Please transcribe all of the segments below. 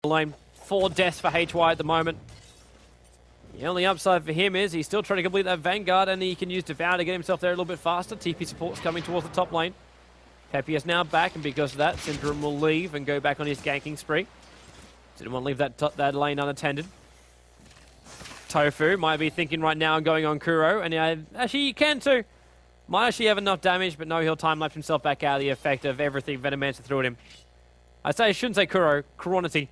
lane. 4 deaths for HY at the moment. The only upside for him is he's still trying to complete that Vanguard, and he can use Devour to get himself there a little bit faster. TP support's coming towards the top lane. Peppy is now back, and because of that, Syndrome will leave and go back on his ganking spree. Didn't want to leave that lane unattended. Tofu might be thinking right now and going on Kuro, and actually he can too. Might actually have enough damage, but no, he'll time-lapse himself back out of the effect of everything Venomancer threw at him. I shouldn't say Kuro, Kuronity.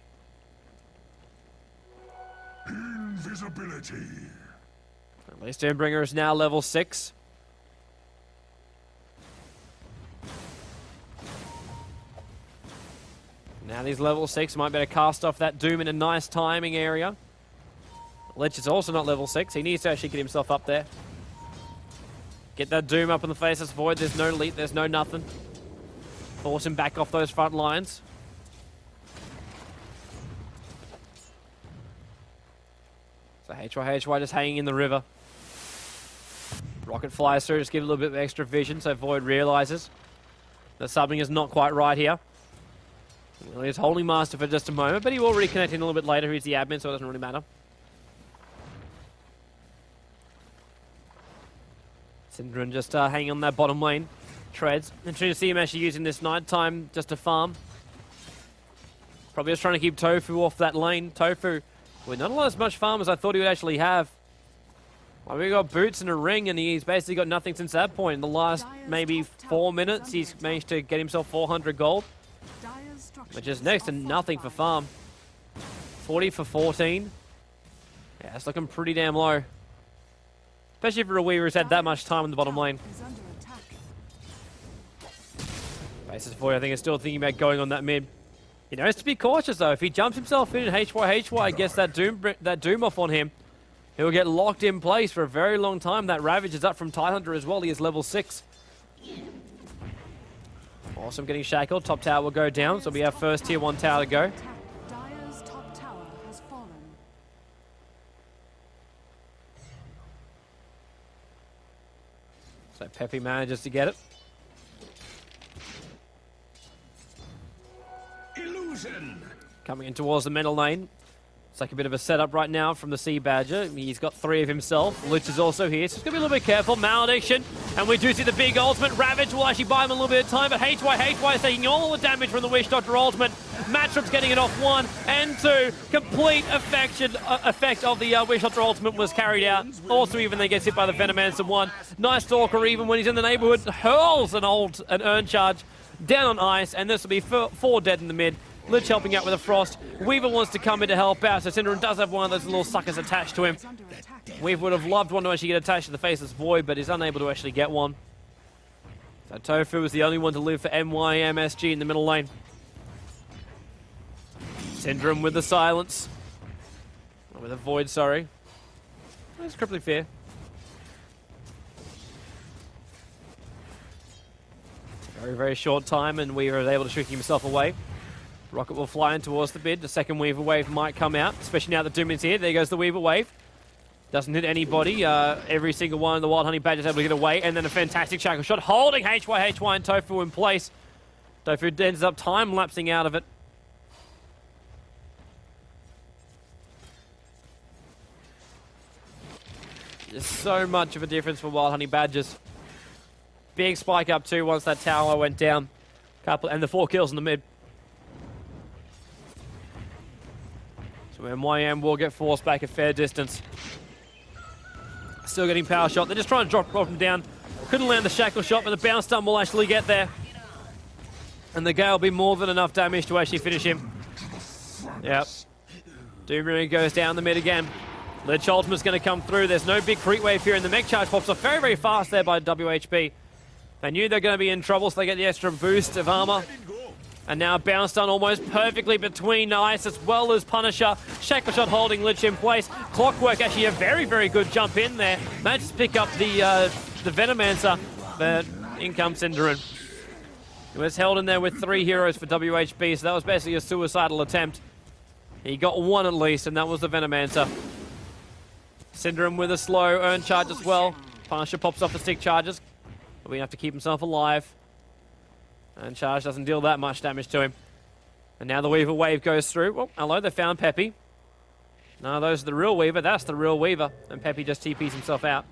Invisibility. At least Doombringer is now level 6. Now he's level 6, might be able to cast off that Doom in a nice timing area. Lich is also not level 6, he needs to actually get himself up there. Get that Doom up in the Faceless Void, there's no leap, there's no nothing. Force him back off those front lines. So HY just hanging in the river. Rocket flies through, just give it a little bit of extra vision so Void realizes that something is not quite right here. Well, he's holding Master for just a moment, but he will reconnect in a little bit later. He's the admin, so it doesn't really matter. Syndrome just hanging on that bottom lane. Treads. Interesting to see him actually using this nighttime just to farm. Probably just trying to keep Tofu off that lane. Tofu, with not as much farm as I thought he would actually have. Well, we got boots and a ring, and he's basically got nothing since that point. In the last maybe 4 minutes, he's managed to get himself 400 gold. Which is next to nothing for farm. 40 for 14. Yeah, it's looking pretty damn low. Especially for a Weaver who's had that much time in the bottom lane. Faceless Void, I think, is still thinking about going on that mid. He knows to be cautious, though. If he jumps himself in and HY gets that Doom off on him, he'll get locked in place for a very long time. That Ravage is up from Tidehunter as well. He is level 6. Awesome, getting shackled. Top tower will go down, so we have first tier 1 tower to go. Dire's top tower has fallen. So Peppy manages to get it. Illusion. Coming in towards the middle lane. It's like a bit of a setup right now from the Sea Badger. He's got 3 of himself. Lich is also here, so he's going to be a little bit careful. Malediction, and we do see the big ultimate. Ravage will actually buy him a little bit of time, but HY is taking all the damage from the Wish Doctor ultimate. Matchup's getting it off 1 and 2. Complete effect of the Wish Doctor ultimate was carried out. Also, even then gets hit by the Venomancer 1. Nice Stalker, even when he's in the neighborhood, hurls an Urn Charge down on ice, and this will be 4 dead in the mid. Lich helping out with a Frost. Weaver wants to come in to help out, so Syndrome does have one of those little suckers attached to him. Weaver would have loved one to actually get attached to the Faceless Void, but is unable to actually get one. So Tofu is the only one to live for MYMSG in the middle lane. Syndrome with the silence. Or with a Void, sorry. It's crippling fear. Very, very short time, and Weaver is able to shrink himself away. Rocket will fly in towards the bid. The second Weaver wave might come out, especially now that Doom is here. There goes the Weaver wave. Doesn't hit anybody. Every single one of the Wild Honey Badgers able to get away, and then a fantastic shackle shot holding HY and Tofu in place. Tofu ends up time-lapsing out of it. There's so much of a difference for Wild Honey Badgers. Big spike up too once that tower went down. And the 4 kills in the mid. So MYM will get forced back a fair distance. Still getting power shot. They're just trying to drop him down. Couldn't land the shackle shot, but the bounce stun will actually get there. And the Gale will be more than enough damage to actually finish him. Yep. Doombringer goes down the mid again. Lich Ultimate's going to come through. There's no big creep wave here, and the mech charge pops off very, very fast there by WHP. They knew they're going to be in trouble, so they get the extra boost of armor. And now bounce done almost perfectly between Ice as well as Punisher. Shackle shot holding Lich in place. Clockwork actually a very, very good jump in there. Managed to pick up the Venomancer, but in comes Syndrome. He was held in there with 3 heroes for WHP, so that was basically a suicidal attempt. He got 1 at least, and that was the Venomancer. Syndrome with a slow Urn Charge as well. Punisher pops off the stick charges, but we have to keep himself alive. And Charge doesn't deal that much damage to him. And now the Weaver wave goes through. Well, hello, they found Peppy. No, those are the real Weaver. That's the real Weaver. And Peppy just TPs himself out.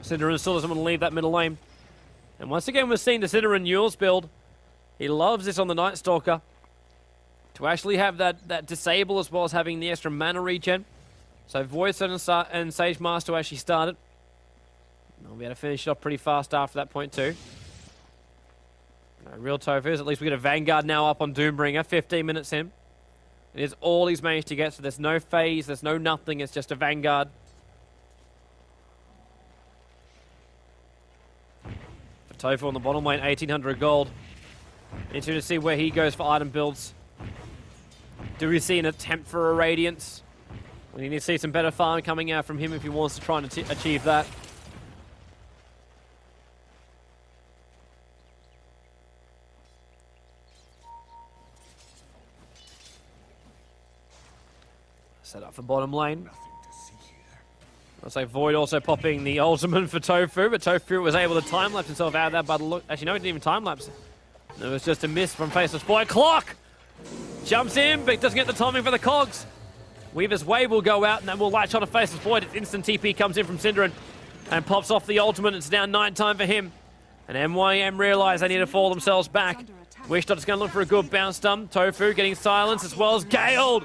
Synderen still doesn't want to leave that middle lane. And once again, we're seeing the Synderen Yule's build. He loves this on the Night Stalker. To actually have that disable as well as having the extra mana regen. So Voidstone and Sage Master actually started. We'll be able to finish it off pretty fast after that point too. No real Tofus. At least we get a Vanguard now up on Doombringer. 15 minutes in. It is all he's managed to get. So there's no phase. There's no nothing. It's just a Vanguard. For Tofu on the bottom lane, 1800 gold. Interesting to see where he goes for item builds. Do we see an attempt for a Radiance? We need to see some better farm coming out from him if he wants to try and achieve that. Set up for bottom lane. I'll say Void also popping the ultimate for Tofu, but Tofu was able to time-lapse himself out of that by the look. Actually, no, he didn't even time-lapse. It was just a miss from Faceless Void. Clock! Jumps in, but doesn't get the timing for the cogs. Weaver's wave will go out, and then we'll latch on a Faceless Void. It's instant TP comes in from Synderen and pops off the ultimate. It's now night time for him. And MYM realise they need to fall themselves back. Wishdot's going to look for a good bounce stump. Tofu getting silenced as well as Gale.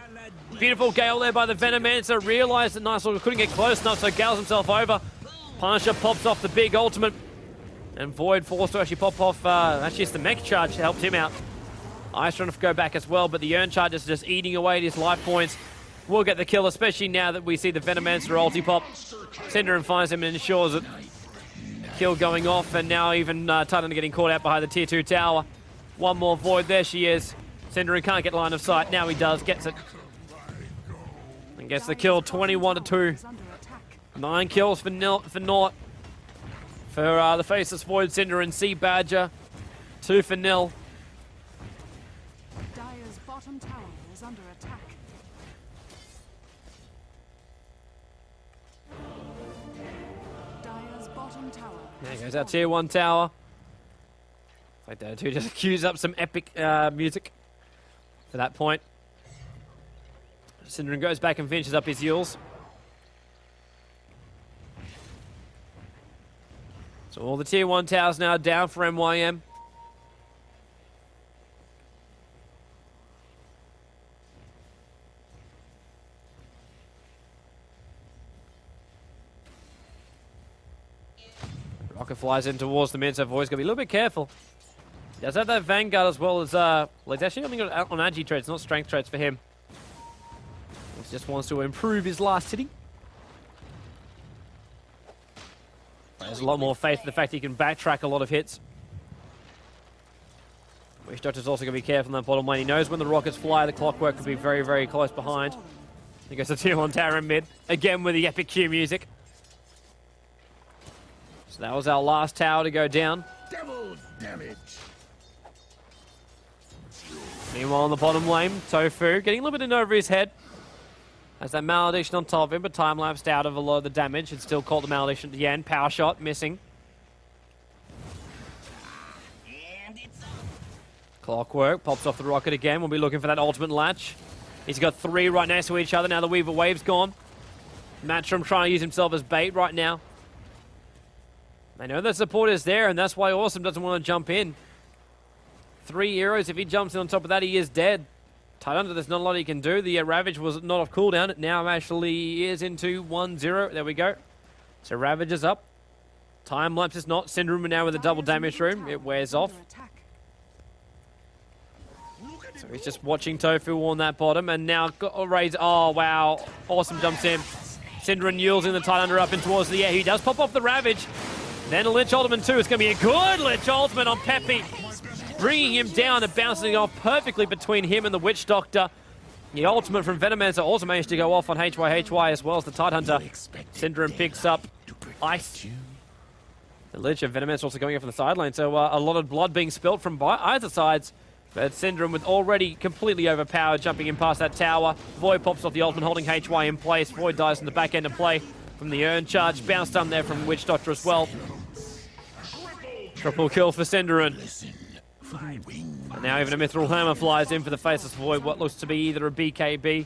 Beautiful Gale there by the Venomancer. Realised that Night Stalker couldn't get close enough, so Gales himself over. Punisher pops off the big ultimate. And Void forced to actually pop off, actually it's the mech charge that helped him out. Ice trying to go back as well, but the Urn charge is just eating away at his life points. We'll get the kill, especially now that we see the Venomancer ulti pop. Synderen finds him and ensures it. Kill going off, and now even Titan getting caught out behind the tier 2 tower. One more Void, there she is. Synderen can't get line of sight, now he does, gets it. And gets the kill, 21-2. 9 kills for naught. For the Faceless Void, Synderen, Sea Badger, 2 for nil. Dire's bottom tower is under attack. Dire's bottom tower. There goes our tier 1 tower. Like that too, just cues up some epic music for that point. Synderen goes back and finishes up his Yules. So all the tier 1 towers now down for MYM. Rocket flies in towards the mid, so Void's got to be a little bit careful. He does have that Vanguard as well as, well, he's actually only got on agi traits, not strength traits for him. He just wants to improve his last hitting. There's a lot more faith in the fact he can backtrack a lot of hits. Wish Doctor's also going to be careful in that bottom lane. He knows when the rockets fly, the Clockwork could be very, very close behind. He goes to tier 1 tower in mid, again with the epic Q music. So that was our last tower to go down. Double damage. Meanwhile on the bottom lane, Tofu getting a little bit in over his head. Has that Malediction on top of him, but time-lapsed out of a lot of the damage. It's still caught the Malediction at the end. Power shot, missing. Clockwork pops off the rocket again. We'll be looking for that ultimate latch. He's got 3 right next to each other. Now the Weaver wave's gone. Matchroom trying to use himself as bait right now. They know the support is there, and that's why Awesome doesn't want to jump in. 3 heroes. If he jumps in on top of that, he is dead. Tidehunter, there's not a lot he can do. The Ravage was not off cooldown. It now actually is into 1-0. There we go. So Ravage is up. Time lapse is not. Synderen now with a double damage room. It wears off. So he's just watching Tofu on that bottom. And now got a raise. Oh, wow. Awesome jumps in. Synderen Yules in the Tidehunter up in towards the air. He does pop off the Ravage. Then a Lich Ultimate too. It's going to be a good Lich Ultimate on Peppy. Bringing him down and bouncing off perfectly between him and the Witch Doctor. The ultimate from Venomancer also managed to go off on HYHY as well as the Tidehunter. Synderen picks up Ice. The Lich of Venomancer also going in from the side lane, so a lot of blood being spilt from either sides. But Synderen with already completely overpowered, jumping in past that tower. Void pops off the ultimate, holding HY in place. Void dies in the back end of play from the Urn charge. Bounce down there from Witch Doctor as well. Triple kill for Synderen. Listen, my wing. And now even a Mithril Hammer flies in for the Faceless Void. What looks to be either a BKB.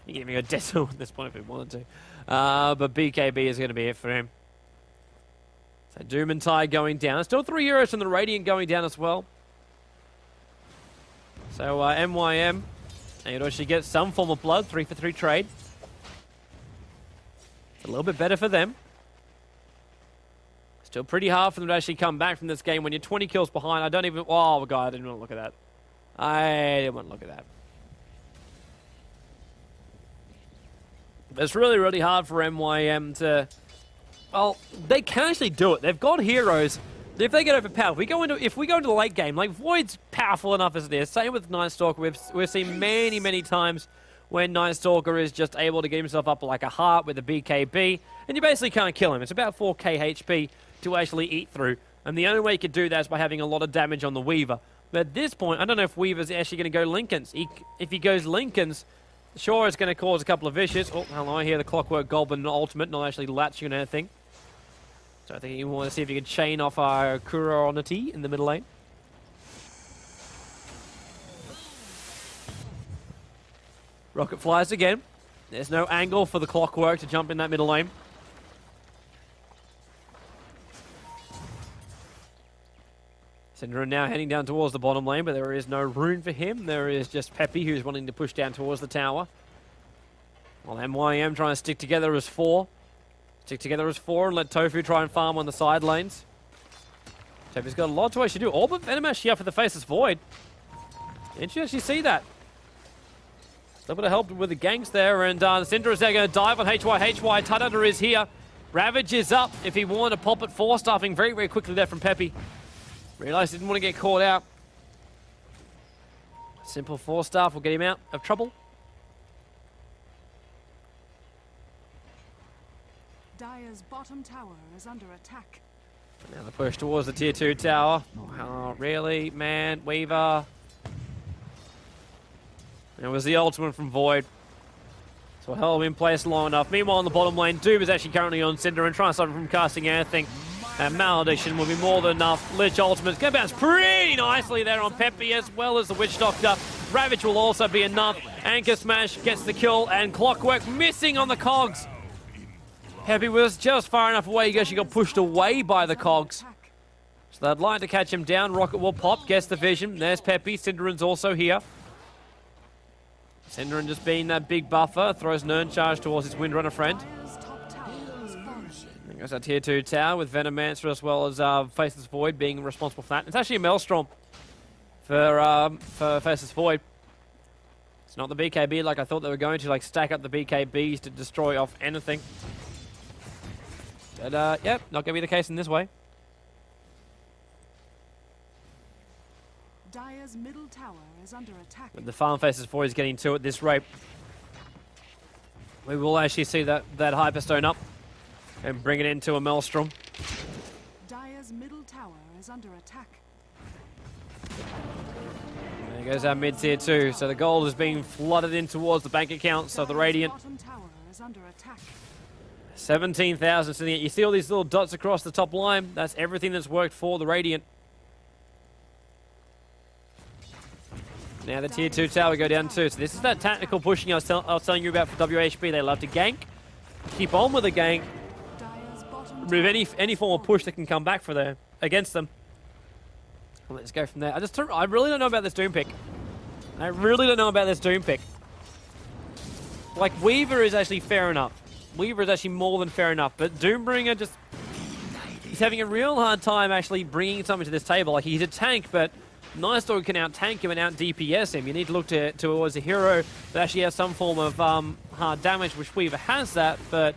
You can even go Deso at this point if he wanted to. But BKB is going to be it for him. So Doom and Tide going down. Still 3 heroes from the Radiant going down as well. So MYM, and actually get some form of blood. 3-for-3 trade. It's a little bit better for them. Still pretty hard for them to actually come back from this game when you're 20 kills behind. I don't even... Oh, God, I didn't want to look at that. I didn't want to look at that. It's really, really hard for MYM to... Well, they can actually do it. They've got heroes. If they get overpowered, if we go into the late game, like Void's powerful enough as it is. Same with Night Stalker. We've seen many, many times when Night Stalker is just able to get himself up like a heart with a BKB, and you basically can't kill him. It's about 4k HP to actually eat through, and the only way you could do that is by having a lot of damage on the Weaver. But at this point, I don't know if Weaver's actually going to go Linken's. If he goes Linken's, sure, it's going to cause a couple of vicious. Oh, hello, I hear the Clockwork Goblin ultimate, not actually latching on anything. So I think you want to see if you can chain off our Kuronity in the middle lane. Rocket flies again. There's no angle for the Clockwork to jump in that middle lane. Synderen now heading down towards the bottom lane, but there is no rune for him. There is just Peppy who's wanting to push down towards the tower. While MYM trying to stick together as 4. Stick together as 4 and let Tofu try and farm on the side lanes. Tofu's got a lot to actually do. All but Venom actually up for the Faceless Void. Didn't you actually see that? A little bit of help with the ganks there, and Syndra is there going to dive on HY. Tidehunter is here. Ravage is up if he wanted to pop it. 4-staffing very, very quickly there from Peppy. Realised he didn't want to get caught out. Simple 4-staff will get him out of trouble. Dire's bottom tower is under attack. Now the push towards the tier 2 tower. Oh, really? Man, Weaver. It was the ultimate from Void. So held in place long enough. Meanwhile, in the bottom lane, Doom is actually currently on Cinder and trying to stop him from casting anything. And Malediction will be more than enough. Lich ultimate's going to bounce pretty nicely there on Peppy, as well as the Witch Doctor. Ravage will also be enough. Anchor Smash gets the kill, and Clockwork missing on the cogs. Peppy was just far enough away. He actually got pushed away by the cogs. So they'd like to catch him down. Rocket will pop, gets the vision. There's Peppy. Synderen's also here. Synderen just being that big buffer. Throws Nern charge towards his Windrunner friend. Dire's top tower is falling. There goes our tier 2 tower with Venomancer as well as Faceless Void being responsible for that. It's actually a Maelstrom for Faceless Void. It's not the BKB like I thought they were going to, like stack up the BKBs to destroy off anything. But yeah, not going to be the case in this way. Dire's middle tower is under attack. But the Farm Faceless Void is getting to at this rate. We will actually see that Hyperstone up and bring it into a Maelstrom. Dire's middle tower is under attack. There goes our mid tier 2. So the gold is being flooded in towards the bank accounts of the Radiant. Dire's bottom tower is under attack. 17,000 sitting. You see all these little dots across the top line? That's everything that's worked for the Radiant. Now the tier 2 tower go down too. So this is that tactical pushing I was telling you about for WHP. They love to gank. Keep on with the gank. Dire's bottom Remove any form of push that can come back against them. Well, let's go from there. I really don't know about this Doom pick. I really don't know about this Doom pick. Like, Weaver is actually fair enough. Weaver is actually more than fair enough. But Doombringer just... He's having a real hard time actually bringing something to this table. Like, he's a tank, but Night Stalker can out-tank him and out-DPS him. You need to look towards a hero that actually has some form of hard damage, which Weaver has that, but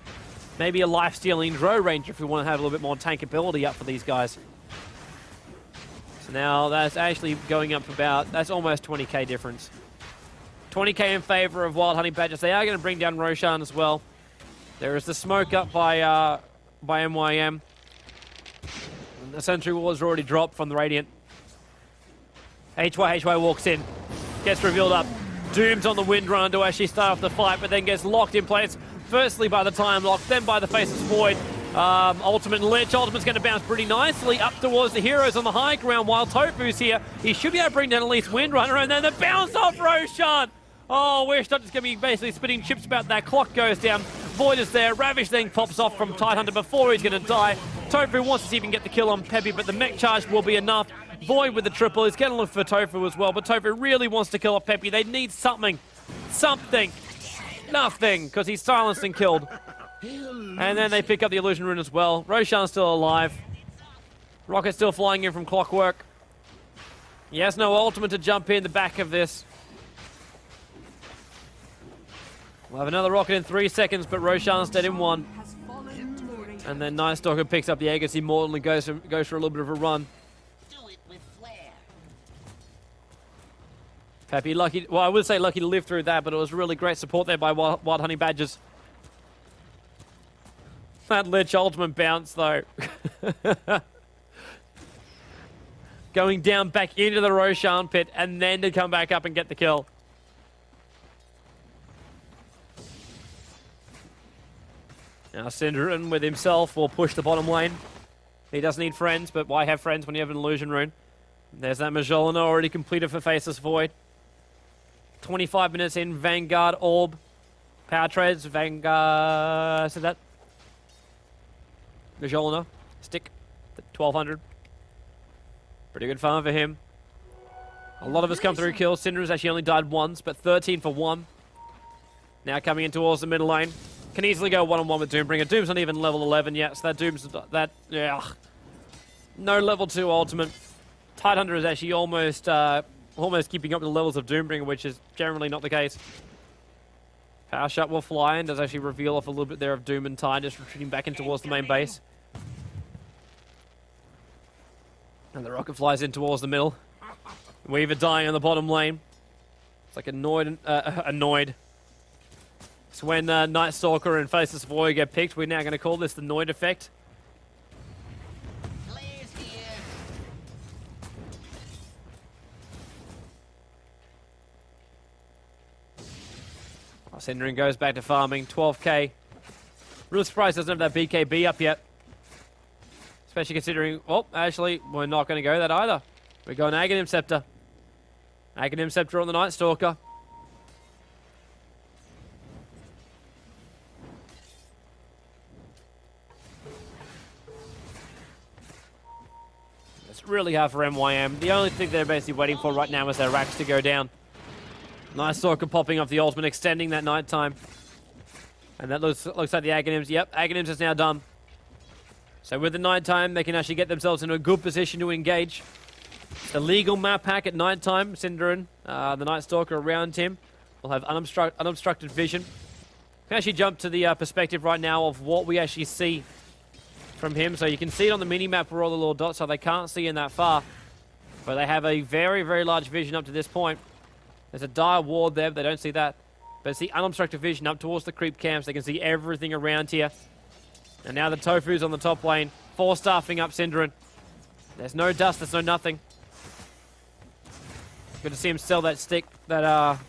maybe a life-stealing Drow Ranger if we want to have a little bit more tankability up for these guys. So now that's actually going up about... That's almost 20k difference. 20k in favor of Wild Honey Badgers. They are going to bring down Roshan as well. There is the smoke up by MYM. And the Sentry Wall is already dropped from the Radiant. HY walks in, gets revealed up. Doom's on the Windrunner to actually start off the fight, but then gets locked in place. Firstly by the Time Lock, then by the Faceless Void. Ultimate and Lich. Ultimate's going to bounce pretty nicely up towards the heroes on the high ground while Tofu's here. He should be able to bring down at least Windrunner, and then the bounce off Roshan. Oh, we're just going to be basically spitting chips about that. Clock goes down. Void is there. Ravish then pops off from Tidehunter before he's going to die. Tofu wants to see if he can get the kill on Peppy, but the mech charge will be enough. Void with the triple. He's going to look for Tofu as well, but Tofu really wants to kill off Peppy. They need something. Something. Nothing, because he's silenced and killed. And then they pick up the Illusion Rune as well. Roshan's still alive. Rocket still flying in from Clockwork. He has no ultimate to jump in the back of this. We'll have another rocket in 3 seconds, but Roshan's dead in 1. Has fallen to the raid. And then Night Stalker picks up the Aegis Immortal and goes for a little bit of a run. Do it with flair. Peppy, lucky. Well, I would say lucky to live through that, but it was really great support there by Wild Honey Badgers. That Lich ultimate bounce, though. Going down back into the Roshan pit and then to come back up and get the kill. Now Synderen with himself will push the bottom lane. He doesn't need friends, but why have friends when you have an Illusion Rune? There's that Majolina already completed for Faceless Void. 25 minutes in, Vanguard, Orb, Power Trades, Vanguard, said that? Majolina, stick, 1200. Pretty good farm for him. A lot of us come through kills. Syndra's actually only died once, but 13 for 1. Now coming in towards the middle lane. Can easily go one-on-one with Doombringer. Doom's not even level 11 yet, so that Doom's... yeah. No level 2 ultimate. Tidehunter is actually almost keeping up with the levels of Doombringer, which is generally not the case. Power Shot will fly and does actually reveal off a little bit there of Doom and Tide, just retreating back in towards the main base. And the rocket flies in towards the middle. Weaver dying on the bottom lane. It's like annoyed. So when Night Stalker and Faceless Void get picked, we're now going to call this the Noid effect. Flair's here. Synderen goes back to farming, 12k. Real surprised doesn't have that BKB up yet. Especially considering, oh, actually, we're not going to go that either. We're going Aghanim Scepter. Aghanim Scepter on the Night Stalker. It's really hard for MYM. The only thing they're basically waiting for right now is their racks to go down. Night Stalker popping off the ultimate, extending that night time. And that looks like the Aghanims. Yep, Aghanims is now done. So with the night time, they can actually get themselves in a good position to engage. It's the legal map pack at night time. Synderen, the Night Stalker around him, will have unobstructed vision. We can actually jump to the perspective right now of what we actually see from him. So you can see it on the mini-map where all the little dots are. They can't see in that far. But they have a very, very large vision up to this point. There's a dire ward there, but they don't see that. But it's the unobstructed vision up towards the creep camps. They can see everything around here. And now the Tofu's on the top lane. 4-staffing up Synderen. There's no dust, there's no nothing. Good to see him sell that stick, that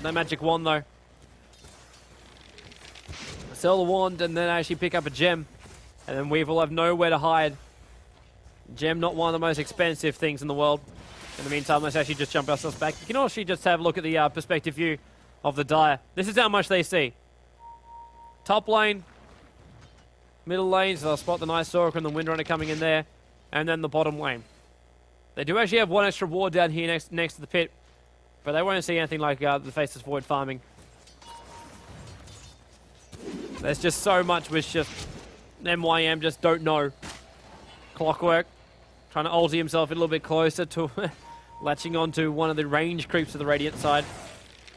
magic wand though. Sell the wand and then actually pick up a gem. And then Weaver will have nowhere to hide. Gem, not one of the most expensive things in the world. In the meantime, let's actually just jump ourselves back. You can also just have a look at the perspective view of the Dire. This is how much they see. Top lane, middle lane, so they'll spot the Night Stalker and the Windrunner coming in there, and then the bottom lane. They do actually have one extra ward down here next to the pit, but they won't see anything like the Faceless Void farming. There's just so much which just MYM just don't know. Clockwork trying to ulti himself a little bit closer to latching onto one of the range creeps to the Radiant side.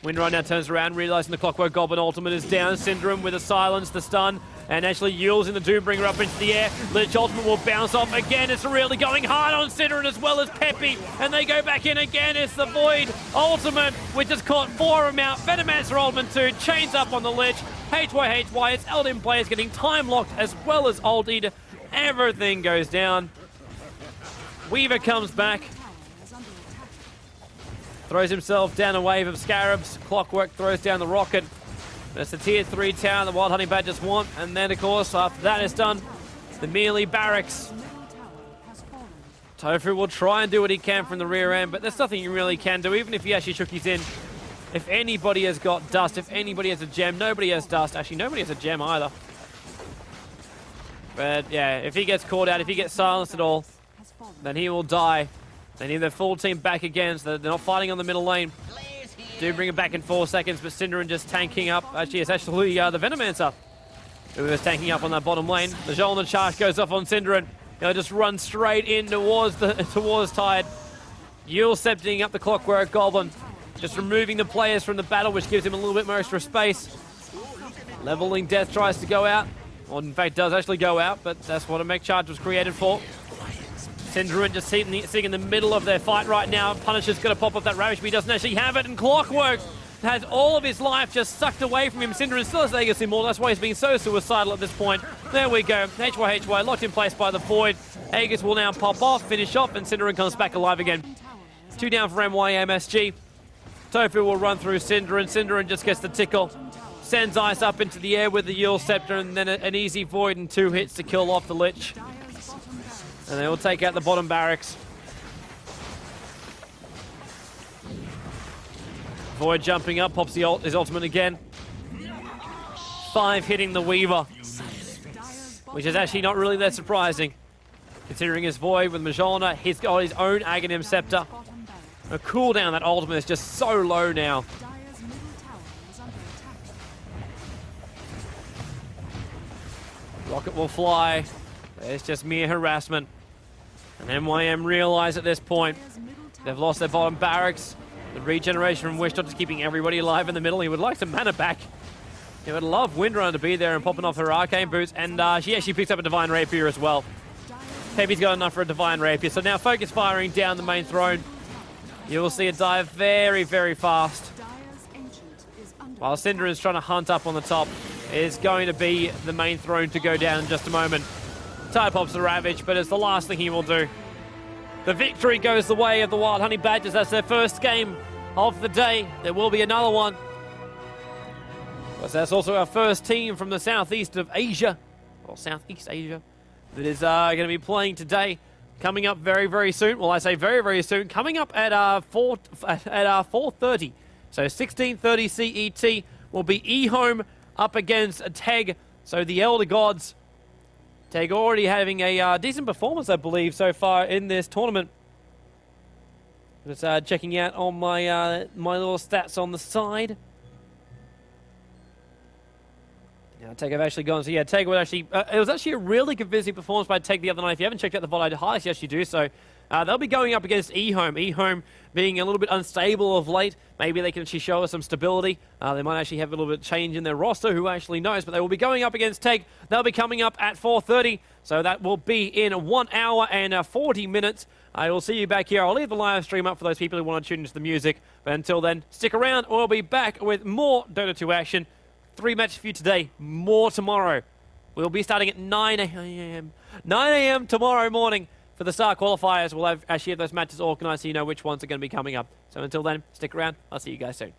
Windrunner now turns around, realizing the Clockwork Goblin ultimate is down. Synderen with a silence, the stun, and actually Yule's in the Doombringer up into the air. Lich ultimate will bounce off again. It's really going hard on Synderen as well as Peppy, and they go back in again. It's the Void ultimate, which has caught 4 of them out. Venomancer ultimate 2, chains up on the Lich. HY, it's Elden players getting time locked as well as ultied. Everything goes down. Weaver comes back. Tower is under attack. Throws himself down a wave of Scarabs. Clockwork throws down the rocket. That's the tier 3 tower the Wild Honey Badgers want. And then, of course, after that is done, the Melee Barracks. Middle tower has fallen. Tofu will try and do what he can from the rear end, but there's nothing you really can do, even if he actually shook his in. If anybody has got dust, if anybody has a gem, nobody has dust. Actually, nobody has a gem either. But yeah, if he gets caught out, if he gets silenced at all, Has fallen. then he will die. They need their full team back again, so they're not fighting on the middle lane. Flares here. Do bring it back in 4 seconds, but Synderen just tanking up. Actually, it's actually the Venomancer who is tanking up on that bottom lane. The Jolene charge goes off on Synderen. He'll just run straight in towards Tide. Yule septing up the Clockwork Goblin. Just removing the players from the battle, which gives him a little bit more extra space. Leveling Death tries to go out. Or in fact, does actually go out, but that's what a mech charge was created for. Synderen just sitting in the middle of their fight right now. Punisher's going to pop up that Ravage, but he doesn't actually have it. And Clockwork has all of his life just sucked away from him. Synderen still has Aegis Immortal. That's why he's being so suicidal at this point. There we go. HY locked in place by the Void. Aegis will now pop off, finish off, and Synderen comes back alive again. 2 down for MYMSG. Tofu will run through Synderen. Synderen just gets the tickle. Sends Ice up into the air with the Yule Scepter, and then an easy Void and 2 hits to kill off the Lich. Dire's bottom barracks. And they will take out the bottom barracks. Void jumping up, pops his ultimate again. 5 hitting the Weaver, Dire's which is actually not really that surprising. Considering his Void with Majolna, he's got his own Aghanim Scepter. bottom barracks. A cooldown, that ultimate is just so low now. Dire's middle tower is under attack. Rocket will fly. It's just mere harassment. And MYM realize at this point Dire's middle tower they've lost their bottom barracks. The regeneration from Wish is keeping everybody alive in the middle. He would like some mana back. He would love Windrunner to be there and popping off her Arcane Boots. And she actually picks up a Divine Rapier as well. Pepe's got enough for a Divine Rapier. So now focus firing down the main throne. You will see it die very, very fast. Dire's ancient is under While Synderen's trying to hunt up on the top, is going to be the main throne to go down in just a moment. Tide pops the Ravage, but it's the last thing he will do. The victory goes the way of the Wild Honey Badgers. That's their first game of the day. There will be another one. But that's also our first team from the southeast of Asia, or Southeast Asia, that is going to be playing today. Coming up very, very soon. Well, I say very, very soon. Coming up at 4:30. So 16:30 CET will be eHome up against Teg. So the Elder Gods. Teg already having a decent performance, I believe, so far in this tournament. Just checking out on my my little stats on the side. Yeah, Teg have actually gone. So yeah, Teg would actually. It was actually a really convincing performance by Teg the other night. If you haven't checked out the VOD, I'd highly suggest you do so. They'll be going up against eHome. eHome being a little bit unstable of late. Maybe they can actually show us some stability. They might actually have a little bit of change in their roster. Who actually knows? But they will be going up against Teg. They'll be coming up at 4:30. So that will be in 1 hour and 40 minutes. I will see you back here. I'll leave the live stream up for those people who want to tune into the music. But until then, stick around. We'll be back with more Dota 2 action. 3 matches for you today, more tomorrow. We'll be starting at 9 a.m. 9 a.m. tomorrow morning for the Star Qualifiers. We'll actually have those matches organised so you know which ones are going to be coming up. So until then, stick around. I'll see you guys soon.